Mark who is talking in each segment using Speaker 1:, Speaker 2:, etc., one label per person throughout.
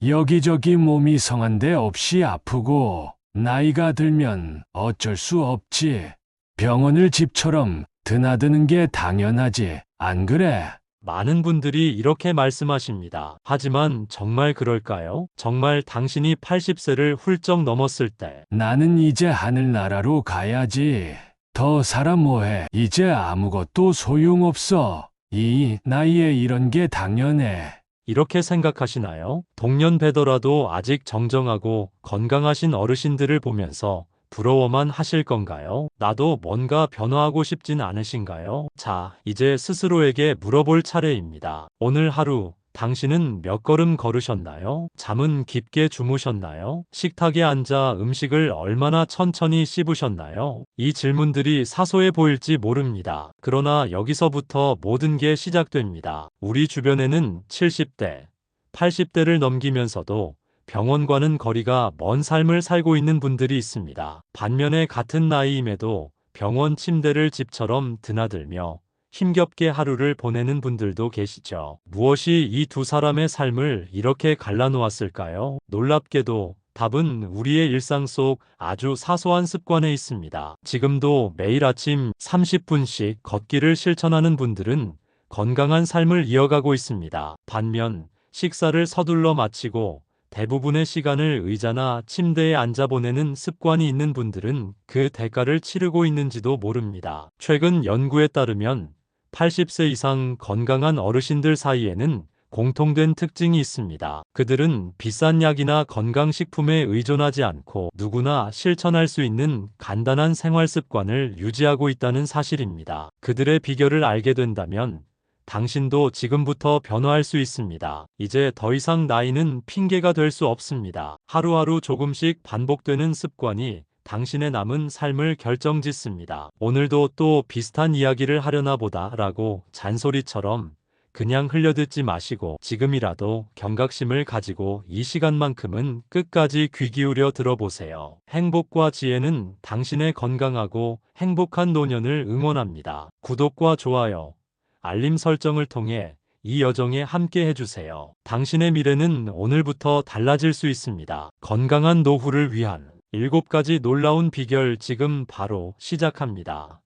Speaker 1: 여기저기 몸이 성한데 없이 아프고 나이가 들면 어쩔 수 없지. 병원을 집처럼 드나드는 게 당연하지. 안 그래?
Speaker 2: 많은 분들이 이렇게 말씀하십니다. 하지만 정말 그럴까요? 정말 당신이 80세를 훌쩍 넘었을 때
Speaker 1: 나는 이제 하늘나라로 가야지. 더 살아 뭐해. 이제 아무것도 소용없어. 이 나이에 이런 게 당연해.
Speaker 2: 이렇게 생각하시나요? 동년배더라도 아직 정정하고 건강하신 어르신들을 보면서 부러워만 하실 건가요? 나도 뭔가 변화하고 싶진 않으신가요? 자, 이제 스스로에게 물어볼 차례입니다. 오늘 하루 당신은 몇 걸음 걸으셨나요? 잠은 깊게 주무셨나요? 식탁에 앉아 음식을 얼마나 천천히 씹으셨나요? 이 질문들이 사소해 보일지 모릅니다. 그러나 여기서부터 모든 게 시작됩니다. 우리 주변에는 70대, 80대를 넘기면서도 병원과는 거리가 먼 삶을 살고 있는 분들이 있습니다. 반면에 같은 나이임에도 병원 침대를 집처럼 드나들며 힘겹게 하루를 보내는 분들도 계시죠. 무엇이 이 두 사람의 삶을 이렇게 갈라놓았을까요? 놀랍게도 답은 우리의 일상 속 아주 사소한 습관에 있습니다. 지금도 매일 아침 30분씩 걷기를 실천하는 분들은 건강한 삶을 이어가고 있습니다. 반면 식사를 서둘러 마치고 대부분의 시간을 의자나 침대에 앉아 보내는 습관이 있는 분들은 그 대가를 치르고 있는지도 모릅니다. 최근 연구에 따르면 80세 이상 건강한 어르신들 사이에는 공통된 특징이 있습니다. 그들은 비싼 약이나 건강식품에 의존하지 않고 누구나 실천할 수 있는 간단한 생활 습관을 유지하고 있다는 사실입니다. 그들의 비결을 알게 된다면 당신도 지금부터 변화할 수 있습니다. 이제 더 이상 나이는 핑계가 될 수 없습니다. 하루하루 조금씩 반복되는 습관이 당신의 남은 삶을 결정짓습니다. 오늘도 또 비슷한 이야기를 하려나 보다 라고 잔소리처럼 그냥 흘려듣지 마시고 지금이라도 경각심을 가지고 이 시간만큼은 끝까지 귀 기울여 들어보세요. 행복과 지혜는 당신의 건강하고 행복한 노년을 응원합니다. 구독과 좋아요, 알림 설정을 통해 이 여정에 함께 해주세요. 당신의 미래는 오늘부터 달라질 수 있습니다. 건강한 노후를 위한 7가지 놀라운 비결 지금 바로 시작합니다.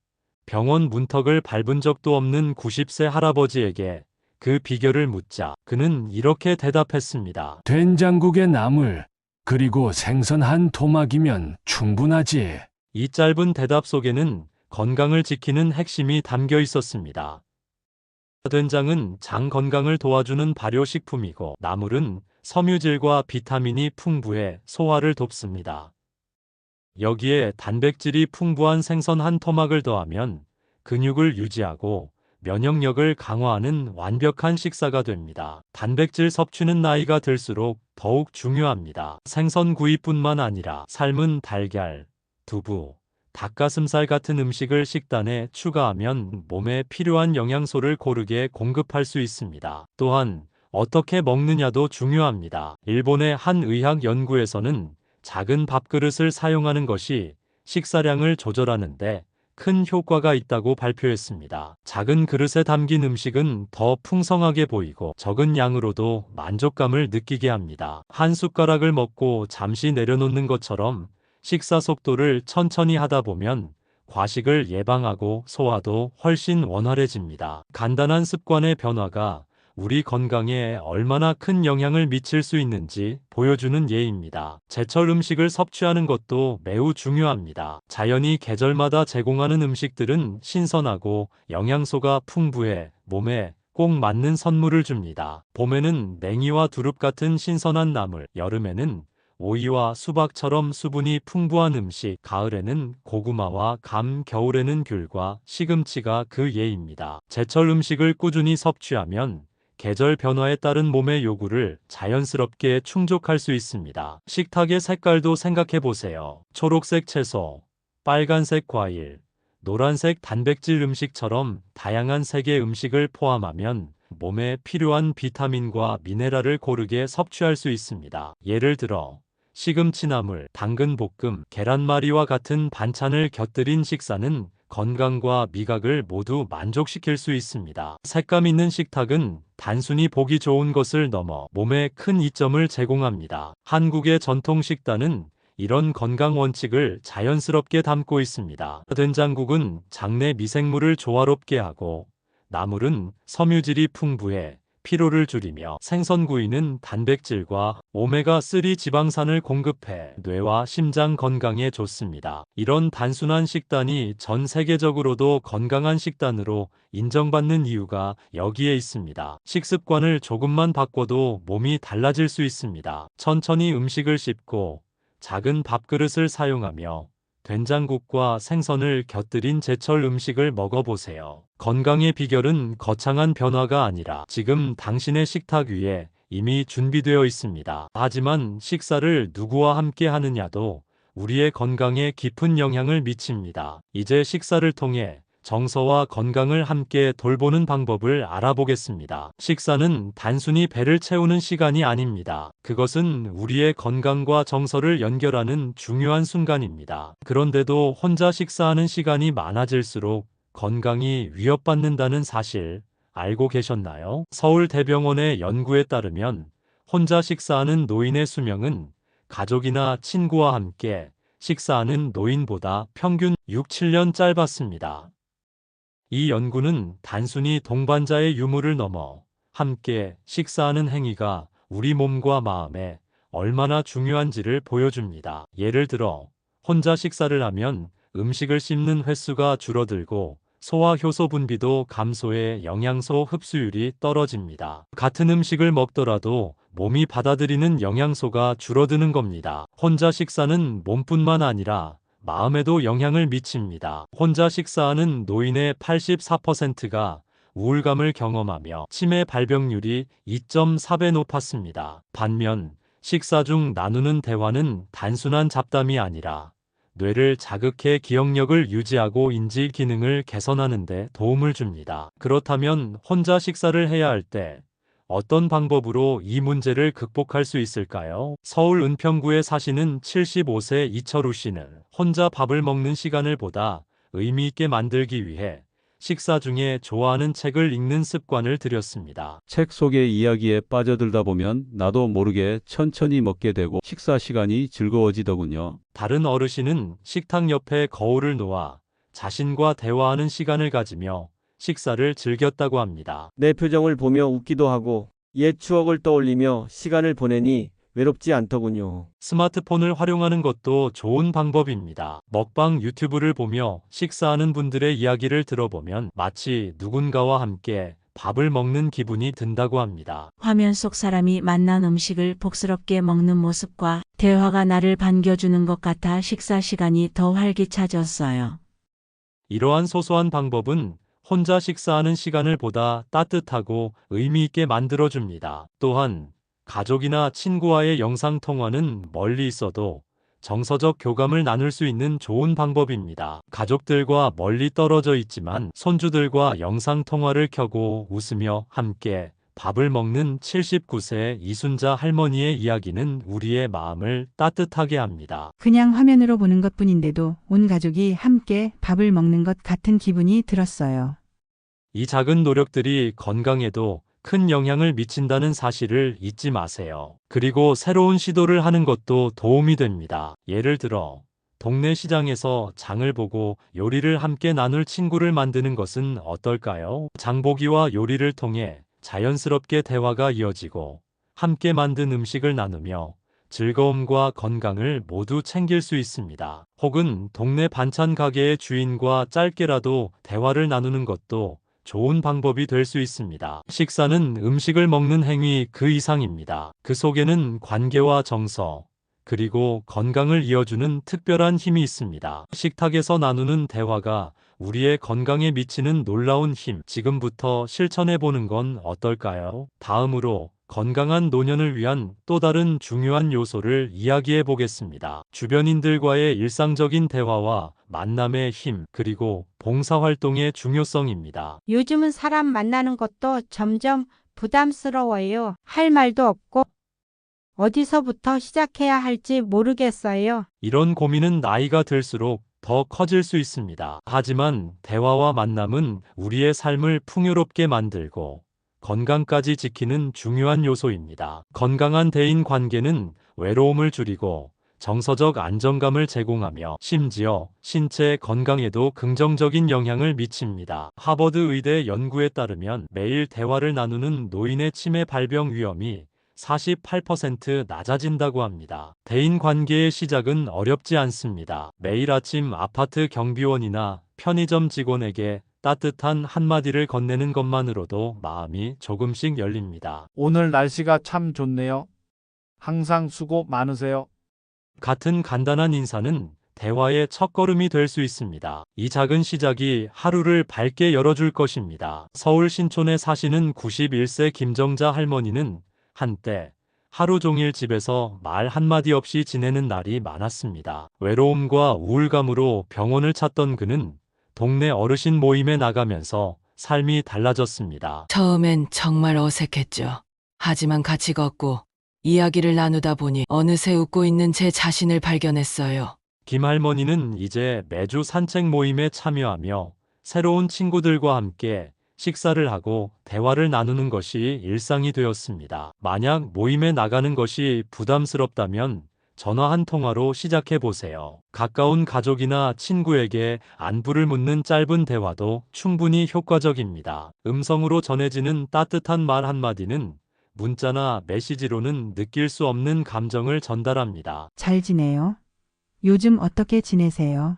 Speaker 2: 병원 문턱을 밟은 적도 없는 90세 할아버지에게 그 비결을 묻자 그는 이렇게 대답했습니다.
Speaker 1: 된장국에 나물, 그리고 생선 한 토막이면 충분하지.
Speaker 2: 이 짧은 대답 속에는 건강을 지키는 핵심이 담겨 있었습니다. 된장은 장 건강을 도와주는 발효식품이고 나물은 섬유질과 비타민이 풍부해 소화를 돕습니다. 여기에 단백질이 풍부한 생선 한 토막을 더하면 근육을 유지하고 면역력을 강화하는 완벽한 식사가 됩니다. 단백질 섭취는 나이가 들수록 더욱 중요합니다. 생선 구이뿐만 아니라 삶은 달걀, 두부, 닭가슴살 같은 음식을 식단에 추가하면 몸에 필요한 영양소를 고르게 공급할 수 있습니다. 또한 어떻게 먹느냐도 중요합니다. 일본의 한 의학 연구에서는 작은 밥그릇을 사용하는 것이 식사량을 조절하는데 큰 효과가 있다고 발표했습니다. 작은 그릇에 담긴 음식은 더 풍성하게 보이고 적은 양으로도 만족감을 느끼게 합니다. 한 숟가락을 먹고 잠시 내려놓는 것처럼 식사 속도를 천천히 하다 보면 과식을 예방하고 소화도 훨씬 원활해집니다. 간단한 습관의 변화가 우리 건강에 얼마나 큰 영향을 미칠 수 있는지 보여주는 예입니다. 제철 음식을 섭취하는 것도 매우 중요합니다. 자연이 계절마다 제공하는 음식들은 신선하고 영양소가 풍부해 몸에 꼭 맞는 선물을 줍니다. 봄에는 냉이와 두릅 같은 신선한 나물, 여름에는 오이와 수박처럼 수분이 풍부한 음식, 가을에는 고구마와 감, 겨울에는 귤과 시금치가 그 예입니다. 제철 음식을 꾸준히 섭취하면 계절 변화에 따른 몸의 요구를 자연스럽게 충족할 수 있습니다. 식탁의 색깔도 생각해 보세요. 초록색 채소, 빨간색 과일, 노란색 단백질 음식처럼 다양한 색의 음식을 포함하면 몸에 필요한 비타민과 미네랄을 고르게 섭취할 수 있습니다. 예를 들어 시금치나물, 당근볶음, 계란말이와 같은 반찬을 곁들인 식사는 건강과 미각을 모두 만족시킬 수 있습니다. 색감 있는 식탁은 단순히 보기 좋은 것을 넘어 몸에 큰 이점을 제공합니다. 한국의 전통 식단은 이런 건강 원칙을 자연스럽게 담고 있습니다. 된장국은 장내 미생물을 조화롭게 하고, 나물은 섬유질이 풍부해 피로를 줄이며, 생선구이는 단백질과 오메가3 지방산을 공급해 뇌와 심장 건강에 좋습니다. 이런 단순한 식단이 전 세계적으로도 건강한 식단으로 인정받는 이유가 여기에 있습니다. 식습관을 조금만 바꿔도 몸이 달라질 수 있습니다. 천천히 음식을 씹고 작은 밥그릇을 사용하며 된장국과 생선을 곁들인 제철 음식을 먹어보세요. 건강의 비결은 거창한 변화가 아니라 지금 당신의 식탁 위에 이미 준비되어 있습니다. 하지만 식사를 누구와 함께 하느냐도 우리의 건강에 깊은 영향을 미칩니다. 이제 식사를 통해 정서와 건강을 함께 돌보는 방법을 알아보겠습니다. 식사는 단순히 배를 채우는 시간이 아닙니다. 그것은 우리의 건강과 정서를 연결하는 중요한 순간입니다. 그런데도 혼자 식사하는 시간이 많아질수록 건강이 위협받는다는 사실 알고 계셨나요? 서울대병원의 연구에 따르면 혼자 식사하는 노인의 수명은 가족이나 친구와 함께 식사하는 노인보다 평균 6-7년 짧았습니다. 이 연구는 단순히 동반자의 유무를 넘어 함께 식사하는 행위가 우리 몸과 마음에 얼마나 중요한지를 보여줍니다. 예를 들어, 혼자 식사를 하면 음식을 씹는 횟수가 줄어들고 소화 효소 분비도 감소해 영양소 흡수율이 떨어집니다. 같은 음식을 먹더라도 몸이 받아들이는 영양소가 줄어드는 겁니다. 혼자 식사는 몸뿐만 아니라 마음에도 영향을 미칩니다. 혼자 식사하는 노인의 84%가 우울감을 경험하며 치매 발병률이 2.4배 높았습니다. 반면 식사 중 나누는 대화는 단순한 잡담이 아니라 뇌를 자극해 기억력을 유지하고 인지 기능을 개선하는 데 도움을 줍니다. 그렇다면 혼자 식사를 해야 할 때 어떤 방법으로 이 문제를 극복할 수 있을까요? 서울 은평구에 사시는 75세 이철우 씨는 혼자 밥을 먹는 시간을 보다 의미 있게 만들기 위해 식사 중에 좋아하는 책을 읽는 습관을 들였습니다.
Speaker 3: 책 속의 이야기에 빠져들다 보면 나도 모르게 천천히 먹게 되고 식사 시간이 즐거워지더군요.
Speaker 2: 다른 어르신은 식탁 옆에 거울을 놓아 자신과 대화하는 시간을 가지며 식사를 즐겼다고 합니다.
Speaker 4: 내 표정을 보며 웃기도 하고 옛 추억을 떠올리며 시간을 보내니 외롭지 않더군요.
Speaker 2: 스마트폰을 활용하는 것도 좋은 방법입니다. 먹방 유튜브를 보며 식사하는 분들의 이야기를 들어보면 마치 누군가와 함께 밥을 먹는 기분이 든다고 합니다.
Speaker 5: 화면 속 사람이 만난 음식을 복스럽게 먹는 모습과 대화가 나를 반겨주는 것 같아 식사 시간이 더 활기차졌어요.
Speaker 2: 이러한 소소한 방법은 혼자 식사하는 시간을 보다 따뜻하고 의미 있게 만들어줍니다. 또한 가족이나 친구와의 영상통화는 멀리 있어도 정서적 교감을 나눌 수 있는 좋은 방법입니다. 가족들과 멀리 떨어져 있지만 손주들과 영상통화를 켜고 웃으며 함께 밥을 먹는 79세 이순자 할머니의 이야기는 우리의 마음을 따뜻하게 합니다.
Speaker 6: 그냥 화면으로 보는 것뿐인데도 온 가족이 함께 밥을 먹는 것 같은 기분이 들었어요.
Speaker 2: 이 작은 노력들이 건강에도 큰 영향을 미친다는 사실을 잊지 마세요. 그리고 새로운 시도를 하는 것도 도움이 됩니다. 예를 들어, 동네 시장에서 장을 보고 요리를 함께 나눌 친구를 만드는 것은 어떨까요? 장보기와 요리를 통해 자연스럽게 대화가 이어지고 함께 만든 음식을 나누며 즐거움과 건강을 모두 챙길 수 있습니다. 혹은 동네 반찬 가게의 주인과 짧게라도 대화를 나누는 것도 좋은 방법이 될 수 있습니다. 식사는 음식을 먹는 행위 그 이상입니다. 그 속에는 관계와 정서, 그리고 건강을 이어주는 특별한 힘이 있습니다. 식탁에서 나누는 대화가 우리의 건강에 미치는 놀라운 힘, 지금부터 실천해보는 건 어떨까요? 다음으로 건강한 노년을 위한 또 다른 중요한 요소를 이야기해 보겠습니다. 주변인들과의 일상적인 대화와 만남의 힘, 그리고 봉사활동의 중요성입니다.
Speaker 7: 요즘은 사람 만나는 것도 점점 부담스러워요. 할 말도 없고 어디서부터 시작해야 할지 모르겠어요.
Speaker 2: 이런 고민은 나이가 들수록 더 커질 수 있습니다. 하지만 대화와 만남은 우리의 삶을 풍요롭게 만들고 건강까지 지키는 중요한 요소입니다. 건강한 대인 관계는 외로움을 줄이고 정서적 안정감을 제공하며 심지어 신체 건강에도 긍정적인 영향을 미칩니다. 하버드 의대 연구에 따르면 매일 대화를 나누는 노인의 치매 발병 위험이 48% 낮아진다고 합니다. 대인 관계의 시작은 어렵지 않습니다. 매일 아침 아파트 경비원이나 편의점 직원에게 따뜻한 한마디를 건네는 것만으로도 마음이 조금씩 열립니다.
Speaker 8: 오늘 날씨가 참 좋네요. 항상 수고 많으세요.
Speaker 2: 같은 간단한 인사는 대화의 첫걸음이 될 수 있습니다. 이 작은 시작이 하루를 밝게 열어줄 것입니다. 서울 신촌에 사시는 91세 김정자 할머니는 한때 하루 종일 집에서 말 한마디 없이 지내는 날이 많았습니다. 외로움과 우울감으로 병원을 찾던 그는 동네 어르신 모임에 나가면서 삶이 달라졌습니다.
Speaker 9: 처음엔 정말 어색했죠. 하지만 같이 걷고 이야기를 나누다 보니 어느새 웃고 있는 제 자신을 발견했어요.
Speaker 2: 김 할머니는 이제 매주 산책 모임에 참여하며 새로운 친구들과 함께 식사를 하고 대화를 나누는 것이 일상이 되었습니다. 만약 모임에 나가는 것이 부담스럽다면 전화 한 통화로 시작해 보세요. 가까운 가족이나 친구에게 안부를 묻는 짧은 대화도 충분히 효과적입니다. 음성으로 전해지는 따뜻한 말 한마디는 문자나 메시지로는 느낄 수 없는 감정을 전달합니다.
Speaker 6: 잘 지내요? 요즘 어떻게 지내세요?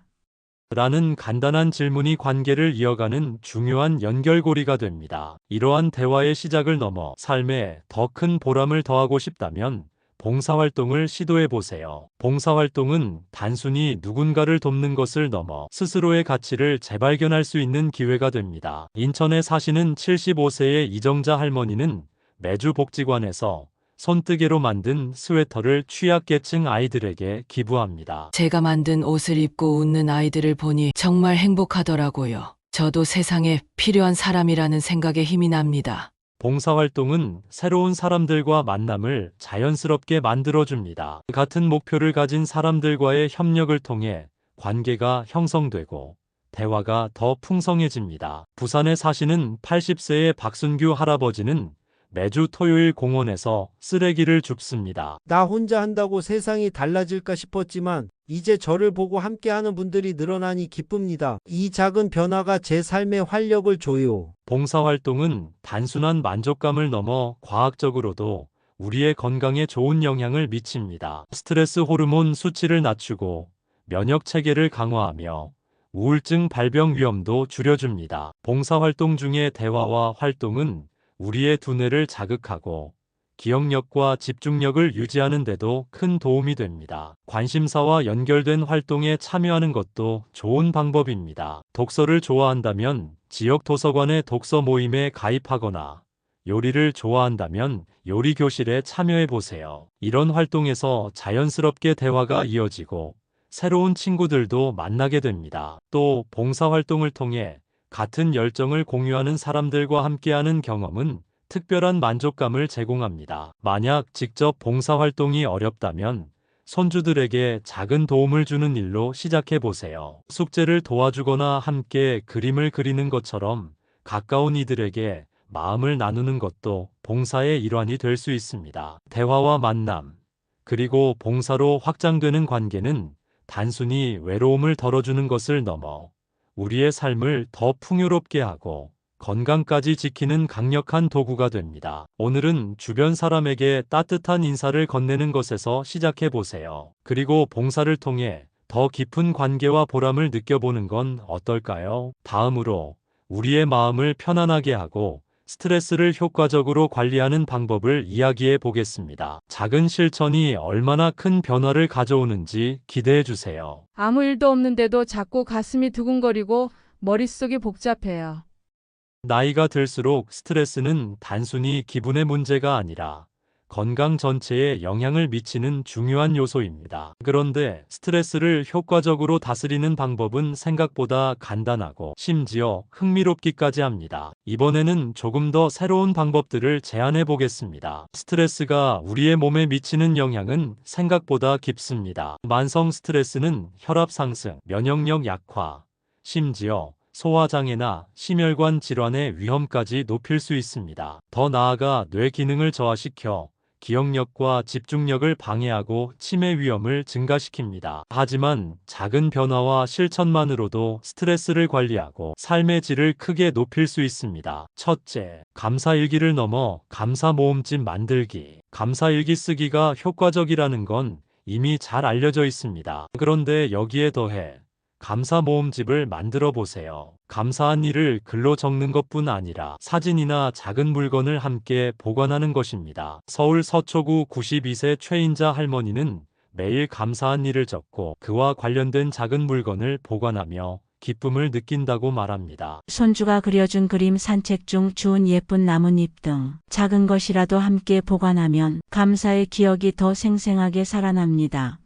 Speaker 2: 라는 간단한 질문이 관계를 이어가는 중요한 연결고리가 됩니다. 이러한 대화의 시작을 넘어 삶에 더 큰 보람을 더하고 싶다면 봉사활동을 시도해 보세요. 봉사활동은 단순히 누군가를 돕는 것을 넘어 스스로의 가치를 재발견할 수 있는 기회가 됩니다. 인천에 사시는 75세의 이정자 할머니는 매주 복지관에서 손뜨개로 만든 스웨터를 취약계층 아이들에게 기부합니다.
Speaker 9: 제가 만든 옷을 입고 웃는 아이들을 보니 정말 행복하더라고요. 저도 세상에 필요한 사람이라는 생각에 힘이 납니다.
Speaker 2: 봉사활동은 새로운 사람들과 만남을 자연스럽게 만들어줍니다. 같은 목표를 가진 사람들과의 협력을 통해 관계가 형성되고 대화가 더 풍성해집니다. 부산에 사시는 80세의 박순규 할아버지는 매주 토요일 공원에서 쓰레기를 줍습니다.
Speaker 4: 나 혼자 한다고 세상이 달라질까 싶었지만 이제 저를 보고 함께하는 분들이 늘어나니 기쁩니다. 이 작은 변화가 제 삶에 활력을 줘요.
Speaker 2: 봉사활동은 단순한 만족감을 넘어 과학적으로도 우리의 건강에 좋은 영향을 미칩니다. 스트레스 호르몬 수치를 낮추고 면역 체계를 강화하며 우울증 발병 위험도 줄여줍니다. 봉사활동 중의 대화와 활동은 우리의 두뇌를 자극하고 기억력과 집중력을 유지하는 데도 큰 도움이 됩니다. 관심사와 연결된 활동에 참여하는 것도 좋은 방법입니다. 독서를 좋아한다면 지역 도서관의 독서 모임에 가입하거나 요리를 좋아한다면 요리 교실에 참여해 보세요. 이런 활동에서 자연스럽게 대화가 이어지고 새로운 친구들도 만나게 됩니다. 또 봉사활동을 통해 같은 열정을 공유하는 사람들과 함께하는 경험은 특별한 만족감을 제공합니다. 만약 직접 봉사활동이 어렵다면 손주들에게 작은 도움을 주는 일로 시작해 보세요. 숙제를 도와주거나 함께 그림을 그리는 것처럼 가까운 이들에게 마음을 나누는 것도 봉사의 일환이 될 수 있습니다. 대화와 만남, 그리고 봉사로 확장되는 관계는 단순히 외로움을 덜어주는 것을 넘어 우리의 삶을 더 풍요롭게 하고 건강까지 지키는 강력한 도구가 됩니다. 오늘은 주변 사람에게 따뜻한 인사를 건네는 것에서 시작해 보세요. 그리고 봉사를 통해 더 깊은 관계와 보람을 느껴보는 건 어떨까요? 다음으로 우리의 마음을 편안하게 하고 스트레스를 효과적으로 관리하는 방법을 이야기해 보겠습니다. 작은 실천이 얼마나 큰 변화를 가져오는지 기대해 주세요.
Speaker 10: 아무 일도 없는데도 자꾸 가슴이 두근거리고 머릿속이 복잡해요.
Speaker 2: 나이가 들수록 스트레스는 단순히 기분의 문제가 아니라 건강 전체에 영향을 미치는 중요한 요소입니다. 그런데 스트레스를 효과적으로 다스리는 방법은 생각보다 간단하고 심지어 흥미롭기까지 합니다. 이번에는 조금 더 새로운 방법들을 제안해 보겠습니다. 스트레스가 우리의 몸에 미치는 영향은 생각보다 깊습니다. 만성 스트레스는 혈압 상승, 면역력 약화, 심지어 소화장애나 심혈관 질환의 위험까지 높일 수 있습니다. 더 나아가 뇌 기능을 저하시켜 기억력과 집중력을 방해하고 치매 위험을 증가시킵니다. 하지만 작은 변화와 실천만으로도 스트레스를 관리하고 삶의 질을 크게 높일 수 있습니다. 첫째, 감사일기를 넘어 감사 모음집 만들기. 감사일기 쓰기가 효과적이라는 건 이미 잘 알려져 있습니다. 그런데 여기에 더해 감사 모음집을 만들어 보세요. 감사한 일을 글로 적는 것뿐 아니라 사진이나 작은 물건을 함께 보관하는 것입니다. 서울 서초구 92세 최인자 할머니는 매일 감사한 일을 적고 그와 관련된 작은 물건을 보관하며 기쁨을 느낀다고 말합니다.
Speaker 5: 손주가 그려준 그림, 산책 중 주운 예쁜 나뭇잎 등 작은 것이라도 함께 보관하면 감사의 기억이 더 생생하게 살아납니다.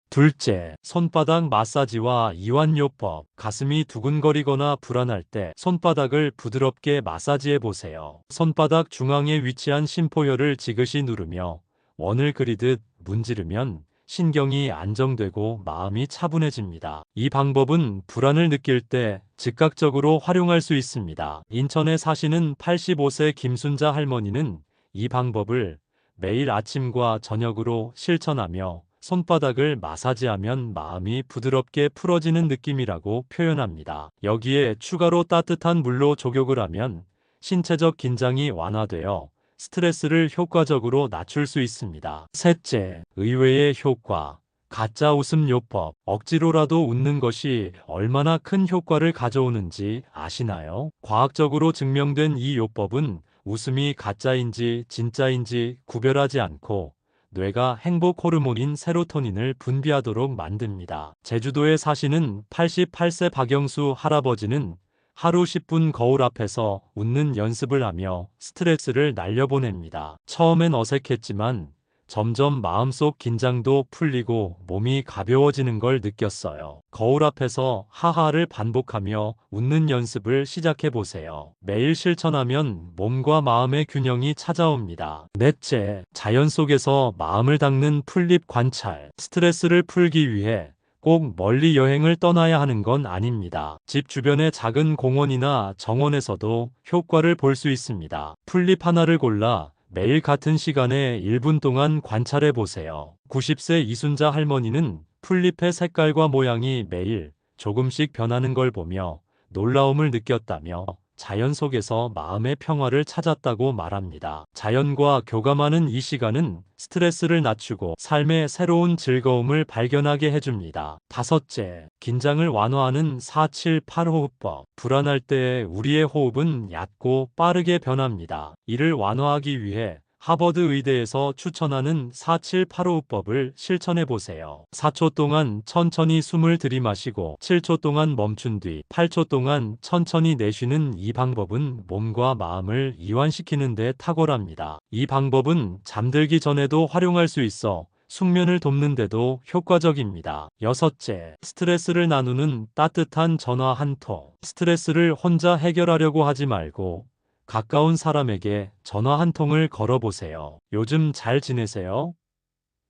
Speaker 2: 둘째, 손바닥 마사지와 이완요법. 가슴이 두근거리거나 불안할 때 손바닥을 부드럽게 마사지해 보세요. 손바닥 중앙에 위치한 심포혈을 지그시 누르며 원을 그리듯 문지르면 신경이 안정되고 마음이 차분해집니다. 이 방법은 불안을 느낄 때 즉각적으로 활용할 수 있습니다. 인천에 사시는 85세 김순자 할머니는 이 방법을 매일 아침과 저녁으로 실천하며 손바닥을 마사지하면 마음이 부드럽게 풀어지는 느낌이라고 표현합니다. 여기에 추가로 따뜻한 물로 조격을 하면 신체적 긴장이 완화되어 스트레스를 효과적으로 낮출 수 있습니다. 셋째, 의외의 효과. 가짜 웃음 요법. 억지로라도 웃는 것이 얼마나 큰 효과를 가져오는지 아시나요? 과학적으로 증명된 이 요법은 웃음이 가짜인지 진짜인지 구별하지 않고 뇌가 행복 호르몬인 세로토닌을 분비하도록 만듭니다. 제주도에 사시는 88세 박영수 할아버지는 하루 10분 거울 앞에서 웃는 연습을 하며 스트레스를 날려보냅니다. 처음엔 어색했지만 점점 마음속 긴장도 풀리고 몸이 가벼워지는 걸 느꼈어요. 거울 앞에서 하하를 반복하며 웃는 연습을 시작해 보세요. 매일 실천하면 몸과 마음의 균형이 찾아옵니다. 넷째, 자연 속에서 마음을 닦는 풀잎 관찰. 스트레스를 풀기 위해 꼭 멀리 여행을 떠나야 하는 건 아닙니다. 집 주변의 작은 공원이나 정원에서도 효과를 볼 수 있습니다. 풀잎 하나를 골라 매일 같은 시간에 1분 동안 관찰해 보세요. 90세 이순자 할머니는 풀잎의 색깔과 모양이 매일 조금씩 변하는 걸 보며 놀라움을 느꼈다며 자연 속에서 마음의 평화를 찾았다고 말합니다. 자연과 교감하는 이 시간은 스트레스를 낮추고 삶의 새로운 즐거움을 발견하게 해줍니다. 다섯째, 긴장을 완화하는 478 호흡법. 불안할 때 우리의 호흡은 얕고 빠르게 변합니다. 이를 완화하기 위해 하버드 의대에서 추천하는 478 호흡법을 실천해 보세요. 4초 동안 천천히 숨을 들이마시고 7초 동안 멈춘 뒤 8초 동안 천천히 내쉬는 이 방법은 몸과 마음을 이완시키는 데 탁월합니다. 이 방법은 잠들기 전에도 활용할 수 있어 숙면을 돕는 데도 효과적입니다. 여섯째, 스트레스를 나누는 따뜻한 전화 한 통. 스트레스를 혼자 해결하려고 하지 말고 가까운 사람에게 전화 한 통을 걸어보세요. 요즘 잘 지내세요?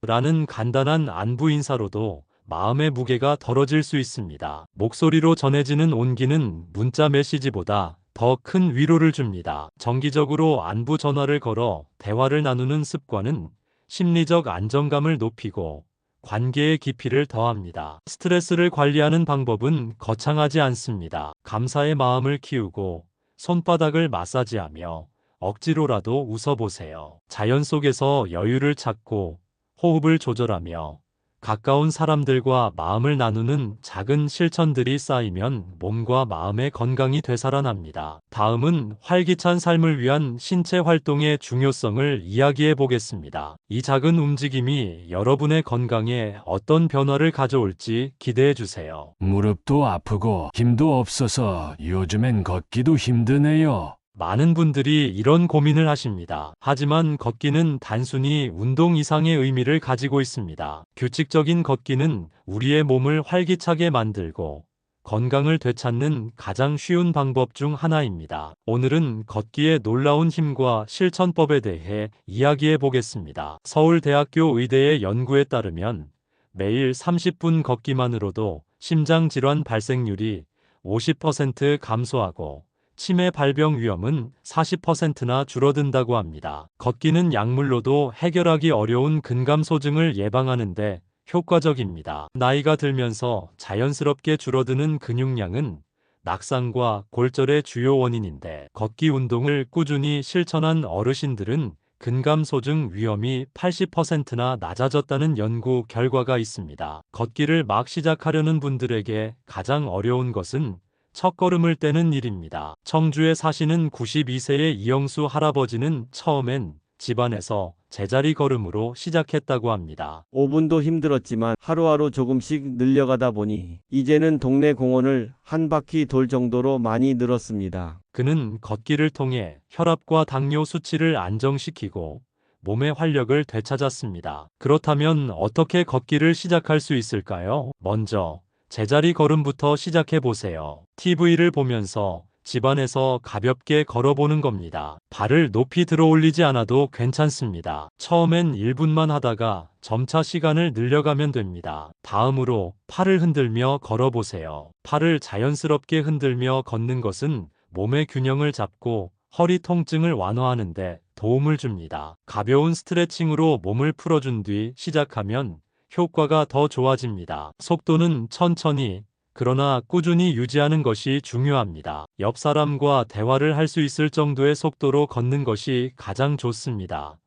Speaker 2: 라는 간단한 안부 인사로도 마음의 무게가 덜어질 수 있습니다. 목소리로 전해지는 온기는 문자 메시지보다 더 큰 위로를 줍니다. 정기적으로 안부 전화를 걸어 대화를 나누는 습관은 심리적 안정감을 높이고 관계의 깊이를 더합니다. 스트레스를 관리하는 방법은 거창하지 않습니다. 감사의 마음을 키우고 손바닥을 마사지하며 억지로라도 웃어보세요. 자연 속에서 여유를 찾고 호흡을 조절하며 가까운 사람들과 마음을 나누는 작은 실천들이 쌓이면 몸과 마음의 건강이 되살아납니다. 다음은 활기찬 삶을 위한 신체 활동의 중요성을 이야기해 보겠습니다. 이 작은 움직임이 여러분의 건강에 어떤 변화를 가져올지 기대해 주세요.
Speaker 1: 무릎도 아프고 힘도 없어서 요즘엔 걷기도 힘드네요.
Speaker 2: 많은 분들이 이런 고민을 하십니다. 하지만 걷기는 단순히 운동 이상의 의미를 가지고 있습니다. 규칙적인 걷기는 우리의 몸을 활기차게 만들고 건강을 되찾는 가장 쉬운 방법 중 하나입니다. 오늘은 걷기의 놀라운 힘과 실천법에 대해 이야기해 보겠습니다. 서울대학교 의대의 연구에 따르면 매일 30분 걷기만으로도 심장질환 발생률이 50% 감소하고 치매 발병 위험은 40%나 줄어든다고 합니다. 걷기는 약물로도 해결하기 어려운 근감소증을 예방하는 데 효과적입니다. 나이가 들면서 자연스럽게 줄어드는 근육량은 낙상과 골절의 주요 원인인데 걷기 운동을 꾸준히 실천한 어르신들은 근감소증 위험이 80%나 낮아졌다는 연구 결과가 있습니다. 걷기를 막 시작하려는 분들에게 가장 어려운 것은 첫걸음을 떼는 일입니다. 청주에 사시는 92세의 이영수 할아버지는 처음엔 집안에서 제자리 걸음으로 시작했다고 합니다.
Speaker 11: 5분도 힘들었지만 하루하루 조금씩 늘려가다 보니 이제는 동네 공원을 한 바퀴 돌 정도로 많이 늘었습니다.
Speaker 2: 그는 걷기를 통해 혈압과 당뇨 수치를 안정시키고 몸의 활력을 되찾았습니다. 그렇다면 어떻게 걷기를 시작할 수 있을까요? 먼저 제자리 걸음부터 시작해 보세요. TV를 보면서 집안에서 가볍게 걸어보는 겁니다. 발을 높이 들어 올리지 않아도 괜찮습니다. 처음엔 1분만 하다가 점차 시간을 늘려가면 됩니다. 다음으로 팔을 흔들며 걸어보세요. 팔을 자연스럽게 흔들며 걷는 것은 몸의 균형을 잡고 허리 통증을 완화하는 데 도움을 줍니다. 가벼운 스트레칭으로 몸을 풀어준 뒤 시작하면 효과가 더 좋아집니다. 속도는 천천히 그러나 꾸준히 유지하는 것이 중요합니다. 옆 사람과 대화를 할 수 있을 정도의 속도로 걷는 것이 가장 좋습니다.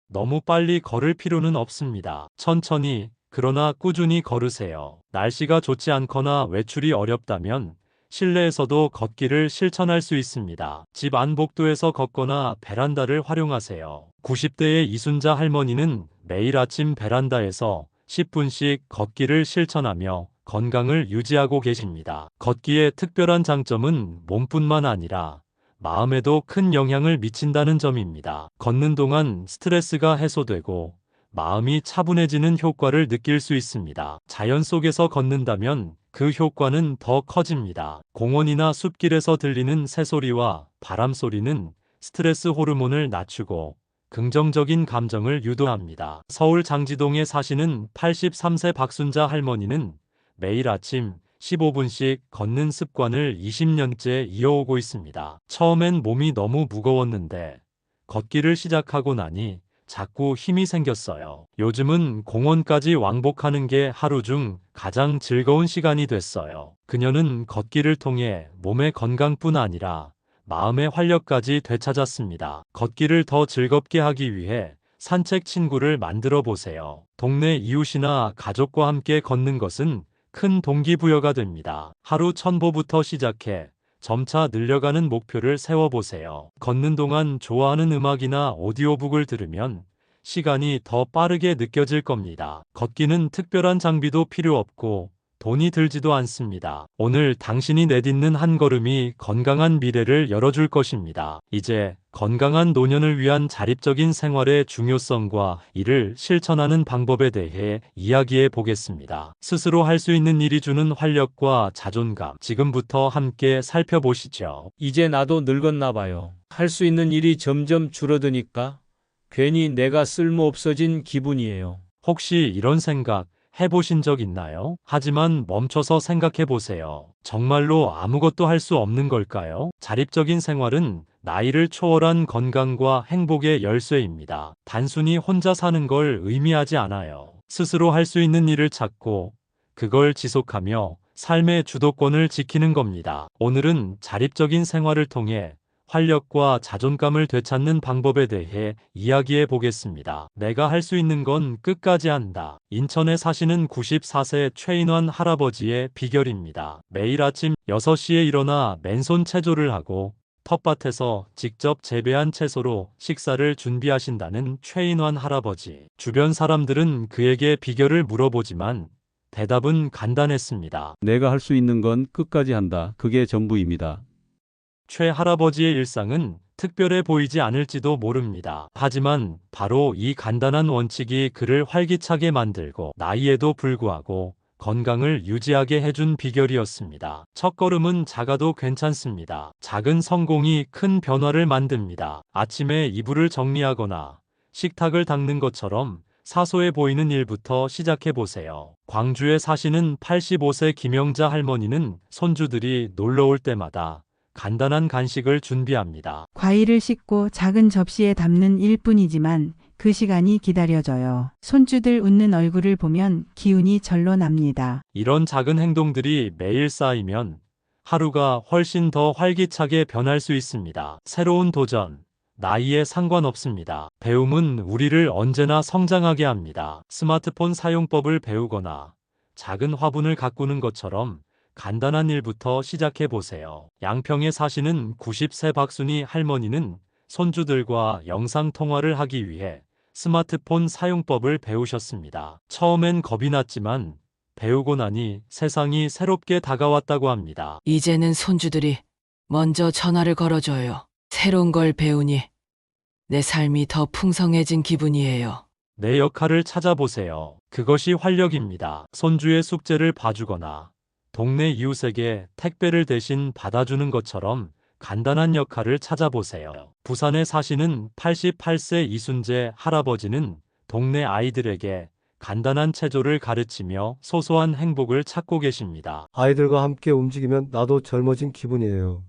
Speaker 2: 너무 빨리 걸을 필요는 없습니다. 천천히 그러나 꾸준히 걸으세요. 날씨가 좋지 않거나 외출이 어렵다면 실내에서도 걷기를 실천할 수 있습니다. 집 안 복도에서 걷거나 베란다를 활용하세요. 90대의 이순자 할머니는 매일 아침 베란다에서 10분씩 걷기를 실천하며 건강을 유지하고 계십니다. 걷기의 특별한 장점은 몸뿐만 아니라 마음에도 큰 영향을 미친다는 점입니다. 걷는 동안 스트레스가 해소되고 마음이 차분해지는 효과를 느낄 수 있습니다. 자연 속에서 걷는다면 그 효과는 더 커집니다. 공원이나 숲길에서 들리는 새소리와 바람소리는 스트레스 호르몬을 낮추고 긍정적인 감정을 유도합니다. 서울 장지동에 사시는 83세 박순자 할머니는 매일 아침 15분씩 걷는 습관을 20년째 이어오고 있습니다. 처음엔 몸이 너무 무거웠는데 걷기를 시작하고 나니 자꾸 힘이 생겼어요. 요즘은 공원까지 왕복하는 게 하루 중 가장 즐거운 시간이 됐어요. 그녀는 걷기를 통해 몸의 건강뿐 아니라 마음의 활력까지 되찾았습니다. 걷기를 더 즐겁게 하기 위해 산책 친구를 만들어 보세요. 동네 이웃이나 가족과 함께 걷는 것은 큰 동기부여가 됩니다. 하루 1000보부터 시작해 점차 늘려가는 목표를 세워보세요. 걷는 동안 좋아하는 음악이나 오디오북을 들으면 시간이 더 빠르게 느껴질 겁니다. 걷기는 특별한 장비도 필요 없고 돈이 들지도 않습니다. 오늘 당신이 내딛는 한 걸음이 건강한 미래를 열어줄 것입니다. 이제 건강한 노년을 위한 자립적인 생활의 중요성과 이를 실천하는 방법에 대해 이야기해 보겠습니다. 스스로 할 수 있는 일이 주는 활력과 자존감, 지금부터 함께 살펴보시죠.
Speaker 12: 이제 나도 늙었나 봐요. 할 수 있는 일이 점점 줄어드니까 괜히 내가 쓸모없어진 기분이에요.
Speaker 2: 혹시 이런 생각 해보신 적 있나요? 하지만 멈춰서 생각해 보세요. 정말로 아무것도 할 수 없는 걸까요? 자립적인 생활은 나이를 초월한 건강과 행복의 열쇠입니다. 단순히 혼자 사는 걸 의미하지 않아요. 스스로 할 수 있는 일을 찾고 그걸 지속하며 삶의 주도권을 지키는 겁니다. 오늘은 자립적인 생활을 통해 활력과 자존감을 되찾는 방법에 대해 이야기해 보겠습니다. 내가 할 수 있는 건 끝까지 한다. 인천에 사시는 94세 최인환 할아버지의 비결입니다. 매일 아침 6시에 일어나 맨손 체조를 하고 텃밭에서 직접 재배한 채소로 식사를 준비하신다는 최인환 할아버지. 주변 사람들은 그에게 비결을 물어보지만 대답은 간단했습니다.
Speaker 3: 내가 할 수 있는 건 끝까지 한다. 그게 전부입니다.
Speaker 2: 최할아버지의 일상은 특별해 보이지 않을지도 모릅니다. 하지만 바로 이 간단한 원칙이 그를 활기차게 만들고 나이에도 불구하고 건강을 유지하게 해준 비결이었습니다. 첫걸음은 작아도 괜찮습니다. 작은 성공이 큰 변화를 만듭니다. 아침에 이불을 정리하거나 식탁을 닦는 것처럼 사소해 보이는 일부터 시작해 보세요. 광주에 사시는 85세 김영자 할머니는 손주들이 놀러 올 때마다 간단한 간식을 준비합니다.
Speaker 6: 과일을 씻고 작은 접시에 담는 일뿐이지만 그 시간이 기다려져요. 손주들 웃는 얼굴을 보면 기운이 절로 납니다.
Speaker 2: 이런 작은 행동들이 매일 쌓이면 하루가 훨씬 더 활기차게 변할 수 있습니다. 새로운 도전, 나이에 상관없습니다. 배움은 우리를 언제나 성장하게 합니다. 스마트폰 사용법을 배우거나 작은 화분을 가꾸는 것처럼 간단한 일부터 시작해 보세요. 양평에 사시는 90세 박순희 할머니는 손주들과 영상 통화를 하기 위해 스마트폰 사용법을 배우셨습니다. 처음엔 겁이 났지만 배우고 나니 세상이 새롭게 다가왔다고 합니다.
Speaker 9: 이제는 손주들이 먼저 전화를 걸어줘요. 새로운 걸 배우니 내 삶이 더 풍성해진 기분이에요.
Speaker 2: 내 역할을 찾아보세요. 그것이 활력입니다. 손주의 숙제를 봐주거나 동네 이웃에게 택배를 대신 받아주는 것처럼 간단한 역할을 찾아보세요. 부산에 사시는 88세 이순재 할아버지는 동네 아이들에게 간단한 체조를 가르치며 소소한 행복을 찾고 계십니다.
Speaker 13: 아이들과 함께 움직이면 나도 젊어진 기분이에요.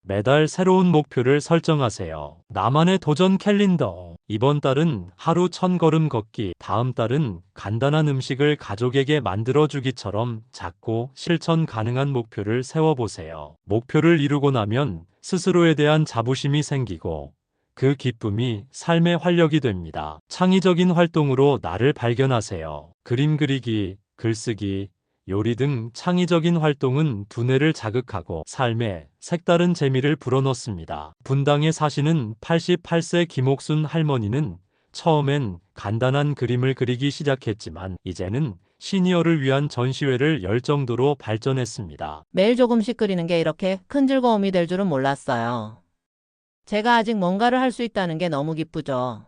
Speaker 2: 매달 새로운 목표를 설정하세요. 나만의 도전 캘린더. 이번 달은 하루 1000걸음 걷기, 다음 달은 간단한 음식을 가족에게 만들어주기처럼 작고 실천 가능한 목표를 세워보세요. 목표를 이루고 나면 스스로에 대한 자부심이 생기고 그 기쁨이 삶의 활력이 됩니다. 창의적인 활동으로 나를 발견하세요. 그림 그리기, 글쓰기, 요리 등 창의적인 활동은 두뇌를 자극하고 삶에 색다른 재미를 불어넣습니다. 분당에 사시는 88세 김옥순 할머니는 처음엔 간단한 그림을 그리기 시작했지만 이제는 시니어를 위한 전시회를 열 정도로 발전했습니다.
Speaker 14: 매일 조금씩 그리는 게 이렇게 큰 즐거움이 될 줄은 몰랐어요. 제가 아직 뭔가를 할 수 있다는 게 너무 기쁘죠.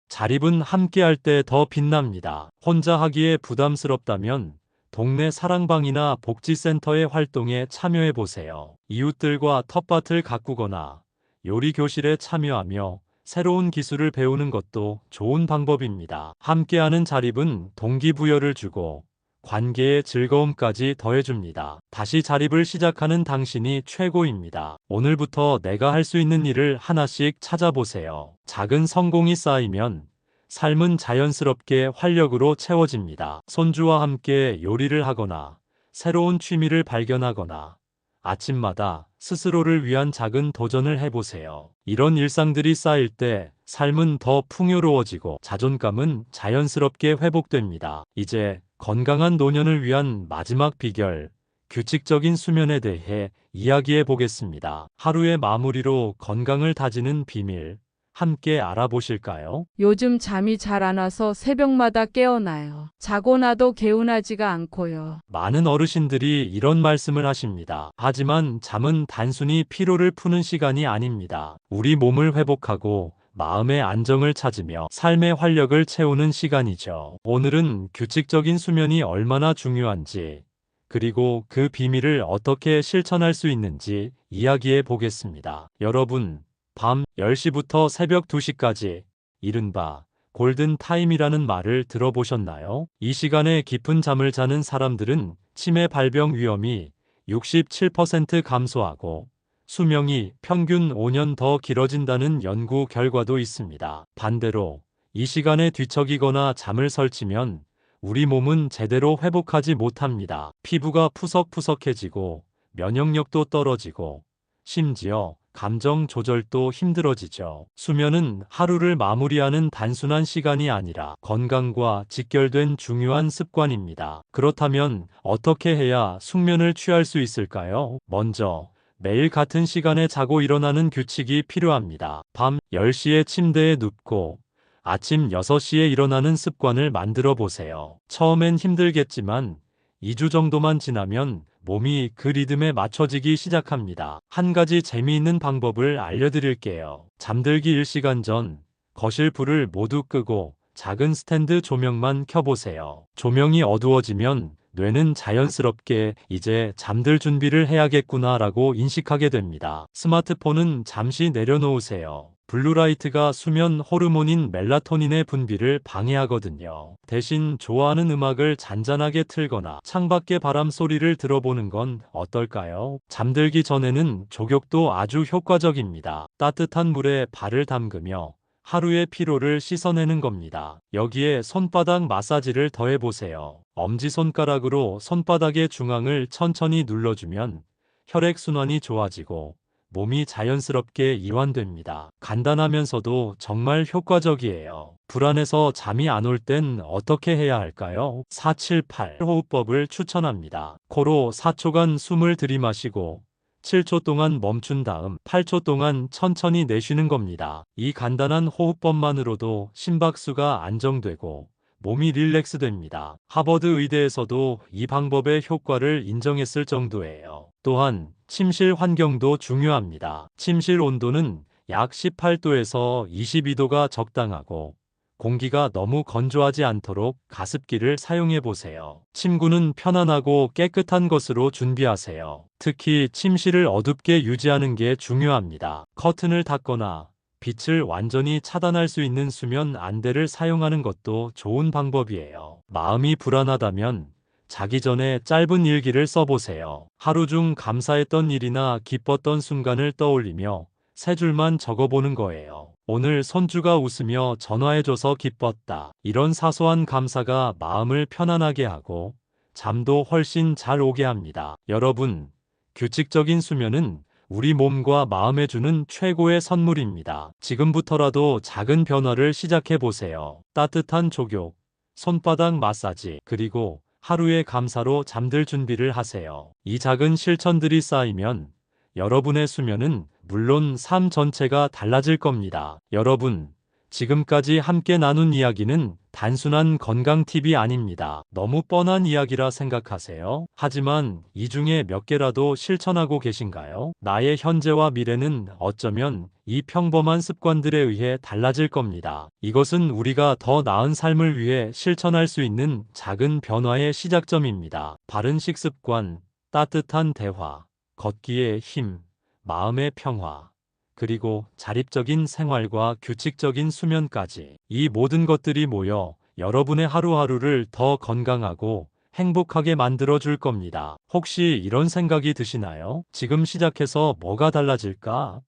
Speaker 2: 자립은 함께할 때 더 빛납니다. 혼자 하기에 부담스럽다면 동네 사랑방이나 복지센터의 활동에 참여해 보세요. 이웃들과 텃밭을 가꾸거나 요리 교실에 참여하며 새로운 기술을 배우는 것도 좋은 방법입니다. 함께하는 자립은 동기부여를 주고 관계의 즐거움까지 더해줍니다. 다시 자립을 시작하는 당신이 최고입니다. 오늘부터 내가 할 수 있는 일을 하나씩 찾아보세요. 작은 성공이 쌓이면 삶은 자연스럽게 활력으로 채워집니다. 손주와 함께 요리를 하거나 새로운 취미를 발견하거나 아침마다 스스로를 위한 작은 도전을 해보세요. 이런 일상들이 쌓일 때 삶은 더 풍요로워지고 자존감은 자연스럽게 회복됩니다. 이제 건강한 노년을 위한 마지막 비결, 규칙적인 수면에 대해 이야기해 보겠습니다. 하루의 마무리로 건강을 다지는 비밀, 함께 알아보실까요?
Speaker 10: 요즘 잠이 잘 안 와서 새벽마다 깨어나요. 자고 나도 개운하지가 않고요.
Speaker 2: 많은 어르신들이 이런 말씀을 하십니다. 하지만 잠은 단순히 피로를 푸는 시간이 아닙니다. 우리 몸을 회복하고 마음의 안정을 찾으며 삶의 활력을 채우는 시간이죠. 오늘은 규칙적인 수면이 얼마나 중요한지, 그리고 그 비밀을 어떻게 실천할 수 있는지 이야기해 보겠습니다. 여러분, 밤 10시부터 새벽 2시까지 이른바 골든 타임이라는 말을 들어보셨나요? 이 시간에 깊은 잠을 자는 사람들은 치매 발병 위험이 67% 감소하고 수명이 평균 5년 더 길어진다는 연구 결과도 있습니다. 반대로 이 시간에 뒤척이거나 잠을 설치면 우리 몸은 제대로 회복하지 못합니다. 피부가 푸석푸석해지고 면역력도 떨어지고 심지어 감정 조절도 힘들어지죠. 수면은 하루를 마무리하는 단순한 시간이 아니라 건강과 직결된 중요한 습관입니다. 그렇다면 어떻게 해야 숙면을 취할 수 있을까요? 먼저 매일 같은 시간에 자고 일어나는 규칙이 필요합니다. 밤 10시에 침대에 눕고 아침 6시에 일어나는 습관을 만들어 보세요. 처음엔 힘들겠지만 2주 정도만 지나면 몸이 그 리듬에 맞춰지기 시작합니다. 한 가지 재미있는 방법을 알려드릴게요. 잠들기 1시간 전 거실 불을 모두 끄고 작은 스탠드 조명만 켜보세요. 조명이 어두워지면 뇌는 자연스럽게 이제 잠들 준비를 해야겠구나라고 인식하게 됩니다. 스마트폰은 잠시 내려놓으세요. 블루라이트가 수면 호르몬인 멜라토닌의 분비를 방해하거든요. 대신 좋아하는 음악을 잔잔하게 틀거나 창밖의 바람 소리를 들어보는 건 어떨까요? 잠들기 전에는 족욕도 아주 효과적입니다. 따뜻한 물에 발을 담그며 하루의 피로를 씻어내는 겁니다. 여기에 손바닥 마사지를 더해보세요. 엄지손가락으로 손바닥의 중앙을 천천히 눌러주면 혈액순환이 좋아지고 몸이 자연스럽게 이완됩니다. 간단하면서도 정말 효과적이에요. 불안해서 잠이 안 올 땐 어떻게 해야 할까요? 478 호흡법을 추천합니다. 코로 4초간 숨을 들이마시고 7초 동안 멈춘 다음 8초 동안 천천히 내쉬는 겁니다. 이 간단한 호흡법만으로도 심박수가 안정되고 몸이 릴렉스됩니다. 하버드 의대에서도 이 방법의 효과를 인정했을 정도예요. 또한 침실 환경도 중요합니다. 침실 온도는 약 18도에서 22도가 적당하고 공기가 너무 건조하지 않도록 가습기를 사용해 보세요. 침구는 편안하고 깨끗한 것으로 준비하세요. 특히 침실을 어둡게 유지하는 게 중요합니다. 커튼을 닫거나 빛을 완전히 차단할 수 있는 수면 안대를 사용하는 것도 좋은 방법이에요. 마음이 불안하다면 자기 전에 짧은 일기를 써보세요. 하루 중 감사했던 일이나 기뻤던 순간을 떠올리며 세 줄만 적어보는 거예요. 오늘 손주가 웃으며 전화해줘서 기뻤다. 이런 사소한 감사가 마음을 편안하게 하고 잠도 훨씬 잘 오게 합니다. 여러분, 규칙적인 수면은 우리 몸과 마음에 주는 최고의 선물입니다. 지금부터라도 작은 변화를 시작해 보세요. 따뜻한 족욕, 손바닥 마사지, 그리고 하루의 감사로 잠들 준비를 하세요. 이 작은 실천들이 쌓이면 여러분의 수면은 물론 삶 전체가 달라질 겁니다. 여러분, 지금까지 함께 나눈 이야기는 단순한 건강 팁이 아닙니다. 너무 뻔한 이야기라 생각하세요? 하지만 이 중에 몇 개라도 실천하고 계신가요? 나의 현재와 미래는 어쩌면 이 평범한 습관들에 의해 달라질 겁니다. 이것은 우리가 더 나은 삶을 위해 실천할 수 있는 작은 변화의 시작점입니다. 바른 식습관, 따뜻한 대화, 걷기의 힘, 마음의 평화, 그리고 자립적인 생활과 규칙적인 수면까지, 이 모든 것들이 모여 여러분의 하루하루를 더 건강하고 행복하게 만들어줄 겁니다. 혹시 이런 생각이 드시나요? 지금 시작해서 뭐가 달라질까?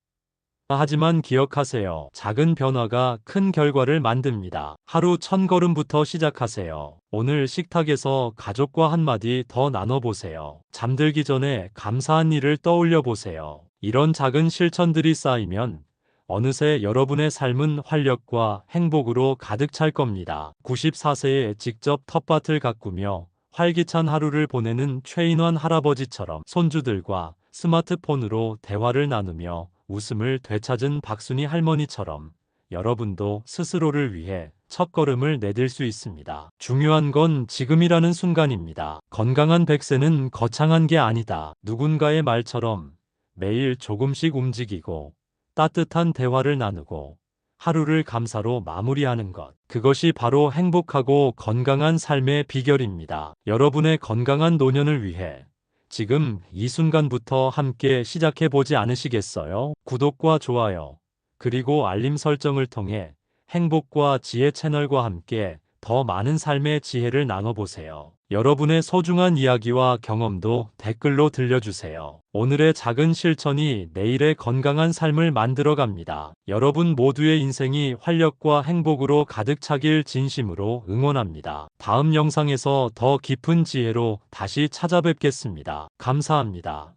Speaker 2: 하지만 기억하세요. 작은 변화가 큰 결과를 만듭니다. 하루 1000걸음부터 시작하세요. 오늘 식탁에서 가족과 한마디 더 나눠보세요. 잠들기 전에 감사한 일을 떠올려 보세요. 이런 작은 실천들이 쌓이면 어느새 여러분의 삶은 활력과 행복으로 가득 찰 겁니다. 94세에 직접 텃밭을 가꾸며 활기찬 하루를 보내는 최인환 할아버지처럼 손주들과 스마트폰으로 대화를 나누며 웃음을 되찾은 박순희 할머니처럼 여러분도 스스로를 위해 첫걸음을 내딜 수 있습니다. 중요한 건 지금이라는 순간입니다. 건강한 100세는 거창한 게 아니다. 누군가의 말처럼 매일 조금씩 움직이고 따뜻한 대화를 나누고 하루를 감사로 마무리하는 것. 그것이 바로 행복하고 건강한 삶의 비결입니다. 여러분의 건강한 노년을 위해 지금 이 순간부터 함께 시작해 보지 않으시겠어요? 구독과 좋아요, 그리고 알림 설정을 통해 행복과 지혜 채널과 함께 더 많은 삶의 지혜를 나눠보세요. 여러분의 소중한 이야기와 경험도 댓글로 들려주세요. 오늘의 작은 실천이 내일의 건강한 삶을 만들어갑니다. 여러분 모두의 인생이 활력과 행복으로 가득 차길 진심으로 응원합니다. 다음 영상에서 더 깊은 지혜로 다시 찾아뵙겠습니다. 감사합니다.